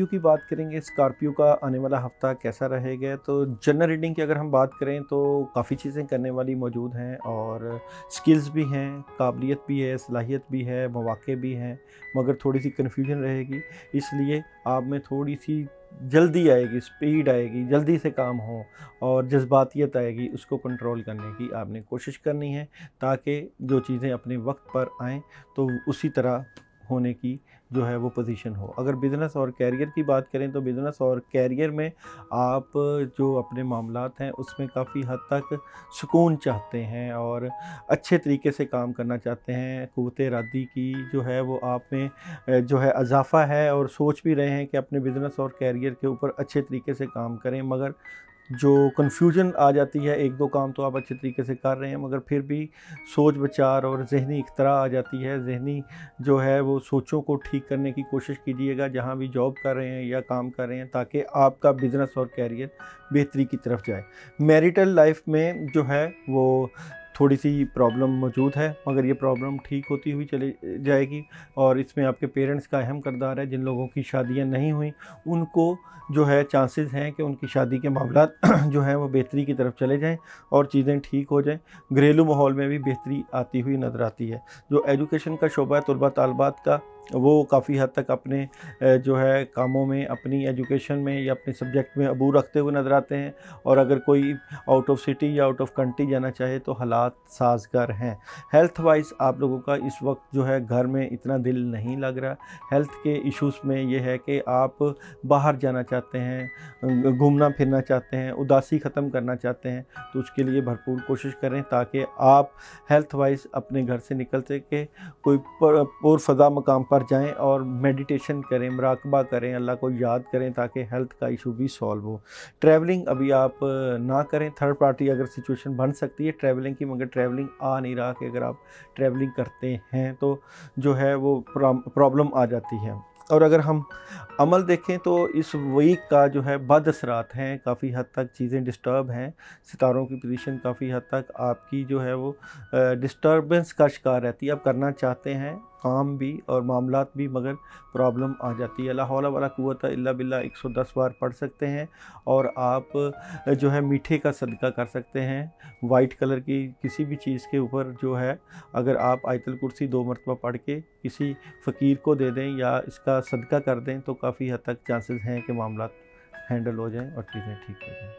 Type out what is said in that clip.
की बात करेंगे, स्कॉर्पियो का आने वाला हफ्ता कैसा रहेगा। तो जनरल रीडिंग की अगर हम बात करें तो काफ़ी चीज़ें करने वाली मौजूद हैं और स्किल्स भी हैं, काबिलियत भी है, सलाहियत भी है, मौक़े भी हैं, मगर थोड़ी सी कन्फ्यूजन रहेगी। इसलिए आप में थोड़ी सी जल्दी आएगी, स्पीड आएगी, जल्दी से काम हो और जज्बातियत आएगी, उसको कंट्रोल करने की आपने कोशिश करनी है ताकि जो चीज़ें अपने वक्त पर आएँ तो उसी तरह होने की जो है वो पोजीशन हो। अगर बिज़नेस और कैरियर की बात करें तो बिज़नेस और कैरियर में आप जो अपने मामलात हैं उसमें काफ़ी हद तक सुकून चाहते हैं और अच्छे तरीके से काम करना चाहते हैं। क़ुव्वत इरादी की जो है वो आप में जो है इज़ाफ़ा है और सोच भी रहे हैं कि अपने बिज़नेस और कैरियर के ऊपर अच्छे तरीके से काम करें, मगर जो कन्फ्यूजन आ जाती है, 1-2 काम तो आप अच्छे तरीके से कर रहे हैं मगर फिर भी सोच विचार और ज़हनी इख्तरा आ जाती है। ज़हनी जो है वो सोचों को ठीक करने की कोशिश कीजिएगा जहाँ भी जॉब कर रहे हैं या काम कर रहे हैं, ताकि आपका बिज़नेस और कैरियर बेहतरी की तरफ जाए। मैरिटल लाइफ में जो है वो थोड़ी सी प्रॉब्लम मौजूद है, मगर ये प्रॉब्लम ठीक होती हुई चली जाएगी और इसमें आपके पेरेंट्स का अहम किरदार है। जिन लोगों की शादियां नहीं हुई उनको जो है चांसेस हैं कि उनकी शादी के मामलात जो हैं वो बेहतरी की तरफ चले जाएं और चीज़ें ठीक हो जाएं। घरेलू माहौल में भी बेहतरी आती हुई नज़र आती है। जो एजुकेशन का शोबा है तलबा तालबात का, वो काफ़ी हद तक अपने जो है कामों में, अपनी एजुकेशन में या अपने सब्जेक्ट में अबूर रखते हुए नज़र आते हैं और अगर कोई आउट ऑफ सिटी या आउट ऑफ कंट्री जाना चाहे तो हालात साजगार हैं। हेल्थ वाइज आप लोगों का इस वक्त जो है घर में इतना दिल नहीं लग रहा। हेल्थ के इश्यूज़ में ये है कि आप बाहर जाना चाहते हैं, घूमना फिरना चाहते हैं, उदासी ख़त्म करना चाहते हैं, तो उसके लिए भरपूर कोशिश करें ताकि आप हेल्थ वाइज अपने घर से निकल सके, कोई पुरफ़ज़ा मकाम पर जाएं और मेडिटेशन करें, मुराकबा करें, अल्लाह को याद करें ताकि हेल्थ का इशू भी सॉल्व हो। ट्रैवलिंग अभी आप ना करें। थर्ड पार्टी अगर सिचुएशन बन सकती है ट्रैवलिंग की, मगर ट्रैवलिंग आ नहीं रहा कि अगर आप ट्रैवलिंग करते हैं तो जो है वो प्रॉब्लम आ जाती है। और अगर हम अमल देखें तो इस वीक का जो है बद असरात हैं, काफ़ी हद तक चीज़ें डिस्टर्ब हैं। सितारों की पोजीशन काफ़ी हद तक आपकी जो है वो डिस्टर्बेंस का शिकार रहती है। आप करना चाहते हैं काम भी और मामलात भी, मगर प्रॉब्लम आ जाती है। ला हौला वला कुव्वता इल्ला बिल्लाह 110 बार पढ़ सकते हैं और आप जो है मीठे का सदका कर सकते हैं। वाइट कलर की किसी भी चीज़ के ऊपर जो है अगर आप आयतुल कुर्सी 2 मरतबा पढ़ के किसी फ़कीर को दे दें या इसका सदका कर दें तो काफ़ी हद तक चांसेस हैं कि मामलात हैंडल हो जाएँ और चीज़ें ठीक हो जाएँ।